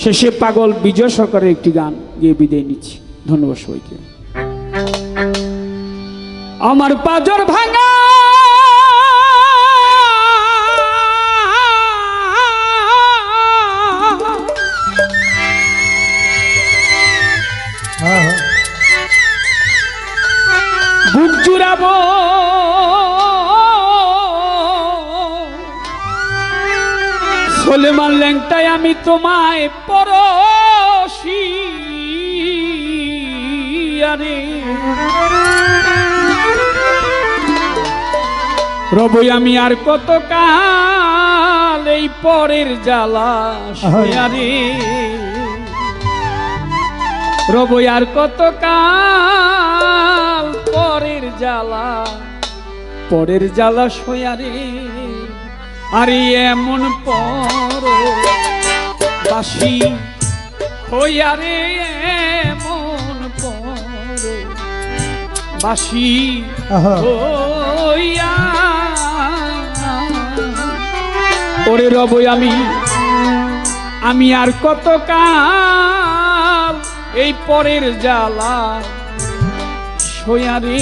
শেষে পাগল বিজয় সরকারের একটি গান গিয়ে বিদায় নিচ্ছি। ধন্যবাদ সবাইকে। আমার পাজর ভাঙা বুক জুড়াবো সোলেমান ল্যাংটায় আমি তোমায় পরশি আরে রবই আমি আর কত কাল এই পরের জ্বালা আরে রবই আর কত কাল পরের জ্বালা সয়ারে আরে এমন পর বাসি হইয়ারে এমন পর বাসি হইয়া ওরে রবই আমি আর কত কাল এই পরের জ্বালা সয়ারে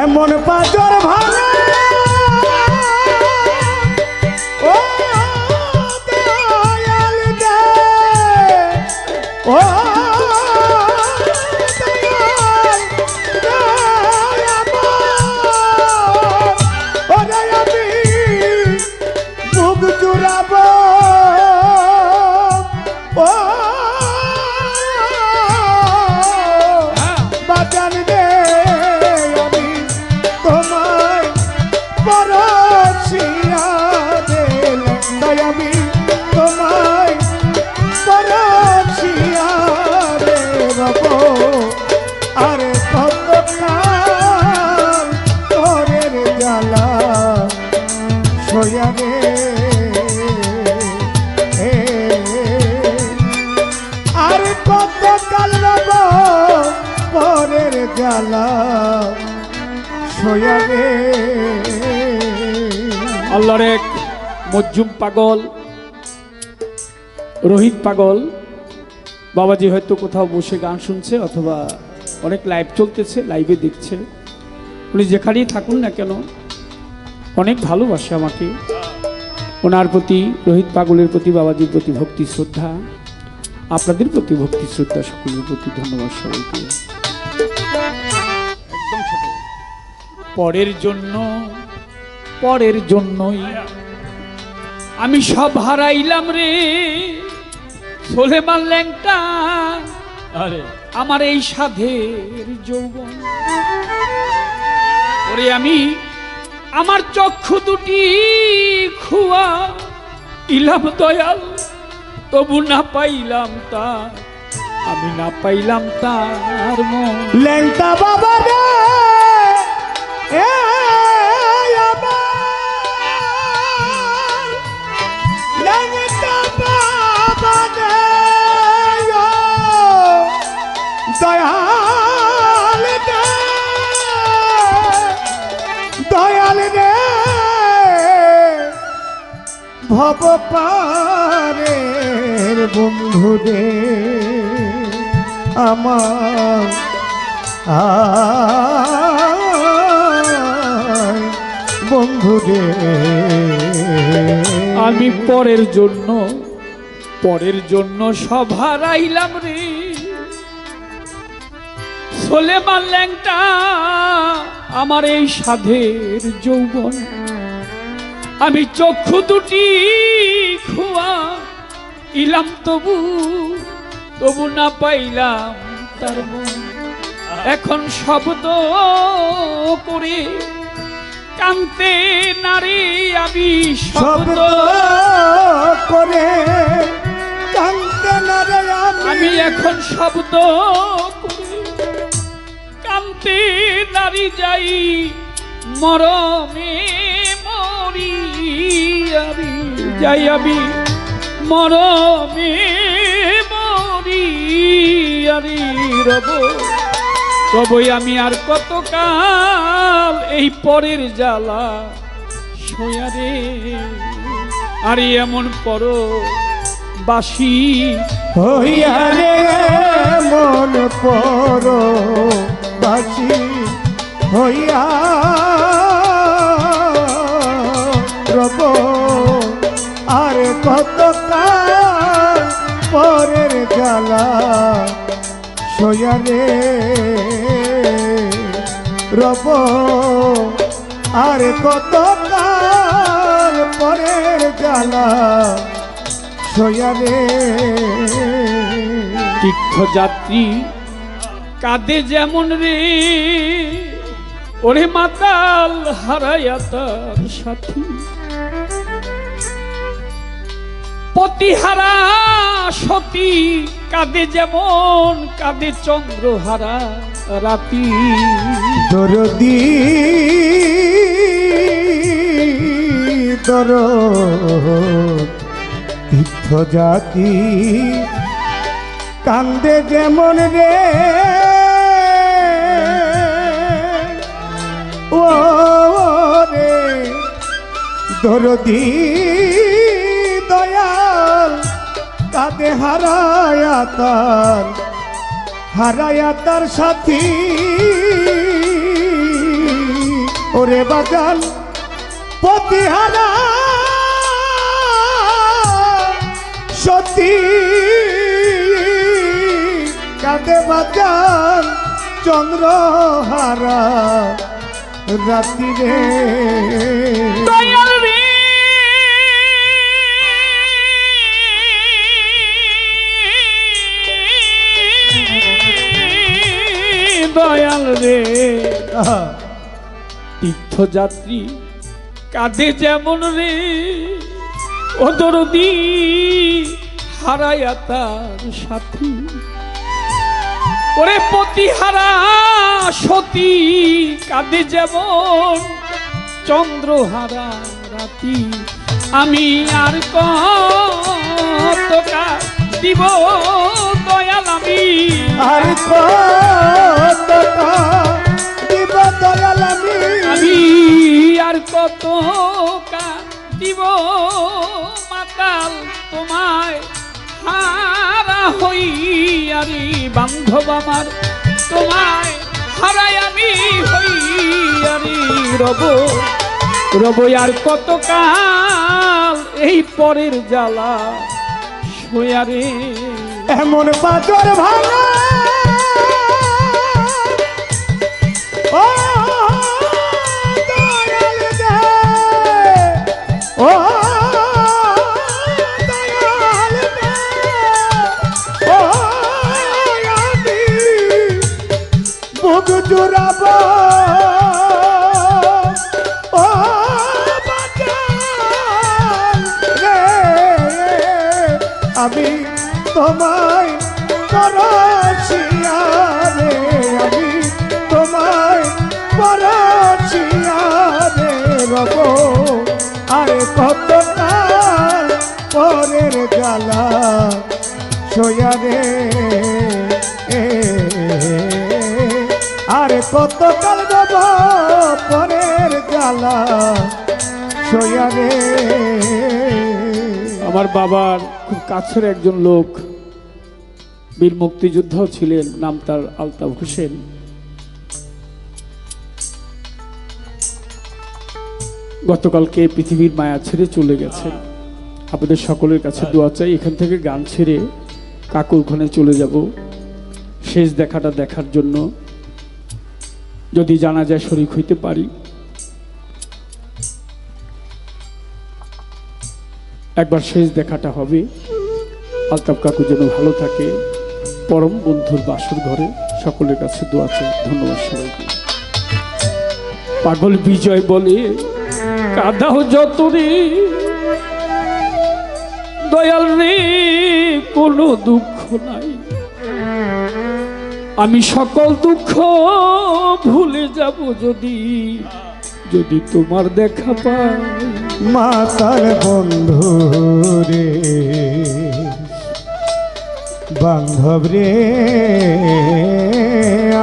এমন পাজর ভাঙা ও দয়াল দে ও আর কত কাল রব পরের জ্বালা সয়ারে। আল্লাহর এক মজ্জুম পাগল রোহিত পাগল বাবাজি হয়তো কোথাও বসে গান শুনছে অথবা অনেক লাইভ চলতেছে, লাইভে দেখছে। উনি যেখানেই থাকুন না কেন অনেক ভালোবাসে আমাকে। ওনার প্রতি, রোহিত পাগলের প্রতি, বাবাজির প্রতি ভক্তি শ্রদ্ধা, আপনাদের প্রতি ভক্তি শ্রদ্ধা, সকলের প্রতি ধন্যবাদ সবাইকে। একদম ছোট। পরের জন্যই আমি সব হারাইলাম রে সোলেমান ল্যাংটা, আরে আমার এই সাধের যৌবন। ওরে আমি আমার চক্ষু দুটি খুয়া ইলাম দয়াল, তবু না পাইলাম তা, আমি না পাইলাম তার মন। ল্যাংটা বাবা রে ল্যাংটা বাবা রে দয়াল দে দয়াল রে ভব পারের বন্ধু রে আমার বন্ধু রে। আমি পরের জন্য সব হারাইলাম রে সোলেমান ল্যাংটা, আমার এই সাধের যৌবন। আমি চক্ষু দুটি খুয়া ইলাম তবু না পাইলাম তার মন। এখন শব্দ করে কান্তে নারী আমি শব্দ করে কান্তে নারে আমি এখন শব্দ করে কান্তে হইতে নারী যাই মরমে মরি আমি যাই আমি মরমে মরি আরে রব রবই আমি আর কত কাল এই পরের জ্বালা সয়ারে আরে এমন পর বাসি হইয়া রে মন পর বাসি হইয়া রব আর কত কাল পরের জ্বালা সইয়া রে রব আর কত কাল পরের জ্বালা সইয়া রে তীর্থযাত্রী কাঁদে যেমন রে ওরে মাতাল হারায়া তার সাথী পতিহারা সতী কাঁদে যেমন কাঁদে চন্দ্রহারা রাতি দরদি দর তীর্থ জাতি কান্দে যেমন রে ও রে দরদি দয়াল কাঁদে হারায়া তার সাথী ওরে বাজাল পতিহারা সতী কাঁদে বাজাল চন্দ্রহারা রাতি রে দয়াল রে দয়াল রে তীর্থযাত্রী কাঁদে যেমন রে ও দরদি হারায়া তার সাথী ওরে পতিহারা সতী কাঁদে যেমন চন্দ্রহারা রাতি আমি আর কত দিব দয়াল আমি আর কত দিব দয়াল আমি আর কত দিব মাতাল তোমায় হারা হইয়ারি বান্ধব আমার তোমায় হারাই আমি হইয়ারি রব রব আর কত কাল এই পরের জ্বালা সয়ারে এমন বাজর ভাঙা ও দয়াল দে ও দয়াল দে ও আমি বুক জুড়াব ও বাজাল রে আমি তোমায় পরশিয়া রে আমি তোমায় পরশিয়া রে রব আরে কত কাল পরের জ্বালা সইয়া রে আরে কত কাল রব পরের জ্বালা সইয়া রে আমার বাবার খুব কাছের একজন লোক বীর মুক্তিযোদ্ধাও ছিলেন, নাম তার আলতাফ হোসেন। গতকালকে পৃথিবীর মায়া ছেড়ে চলে গেছেন। আপনাদের সকলের কাছে দোয়া চাই, এখান থেকে গান ছেড়ে কাকুর ওখানে চলে যাব শেষ দেখাটা দেখার জন্য। যদি জানা যায় শরীক হইতে পারি, একবার শেষ দেখাটা হবে। আলতাফ কাকু যেন ভালো থাকে, পরম বন্ধুর বাসর ঘরে। সকলের কাছে দোয়া চাই। ধন্যবাদ সবাইকে। পাগল বিজয় বলে কাঁদাও যত রে দয়াল রে, কোনো দুঃখ নাই। আমি সকল দুঃখ ভুলে যাব যদি যদি তোমার দেখা পাই। মাতার বন্ধু রে বান্ধব রে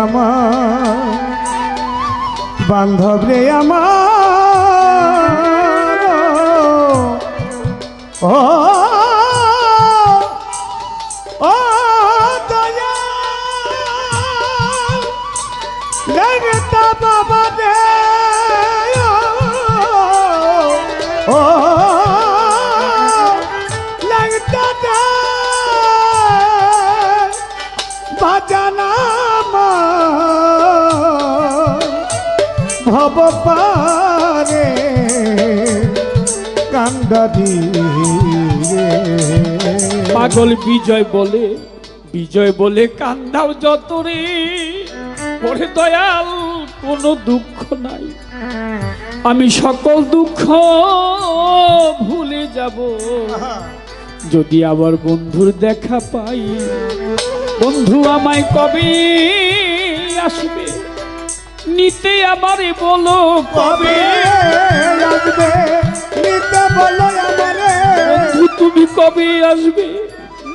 আমার বান্ধব রে আমার ও ও দয়া লাগতা বাবা রে ও লাগতা দে বাজানা ভব পারে কান্দাদি পাগল বিজয় বলে কান্দাও যত রে ওরে দয়াল কোনো দুঃখ নাই। আমি সকল দুঃখ ভুলে যাব যদি আবার বন্ধুর দেখা পাই। বন্ধু আমায় কবে আসবে নিতে আমারে বলো কবে আসবে নিতে বলো আমারে বন্ধু তুমি কবে আসবে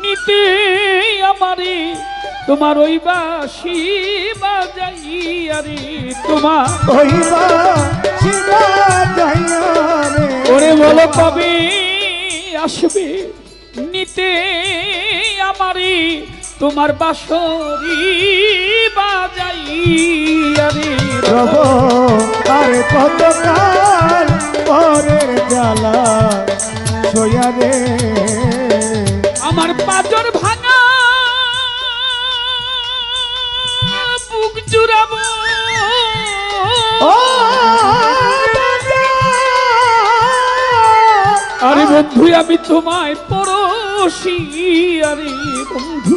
নিতে আমারে তোমার ওই বাঁশি বাজাইয়া রে তোমার ওইবা শিবা যাইয়া রে ওরে বলো কবে আসবে নিতে আমারে তোমার বাঁশরি বাজাইয়া রে রব আর কত কাল পরের জ্বালা সইয়া রে আমার পাজর ভাঙা বুক জুড়াবো ও আরে বন্ধু আমি তোমায় পরশি আরে বন্ধু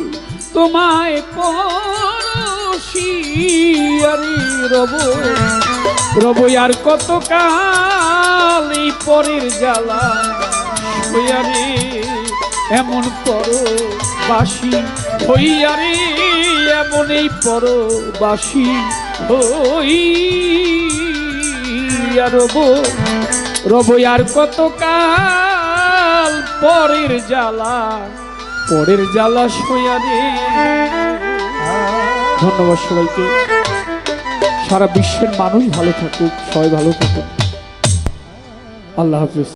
তোমায় পরশি আরে রব আর কত কাল এই পরের জ্বালা হইয়ারে এমন পরবাসী হইয়ারে এমন এই পরবাসী হইয়া রব আর কত কাল পরের জ্বালা সইয়ারে। ধন্যবাদ সবাইকে। সারা বিশ্বের মানুষ ভালো থাকুক, সবাই ভালো থাকুক। আল্লাহ হাফেজ।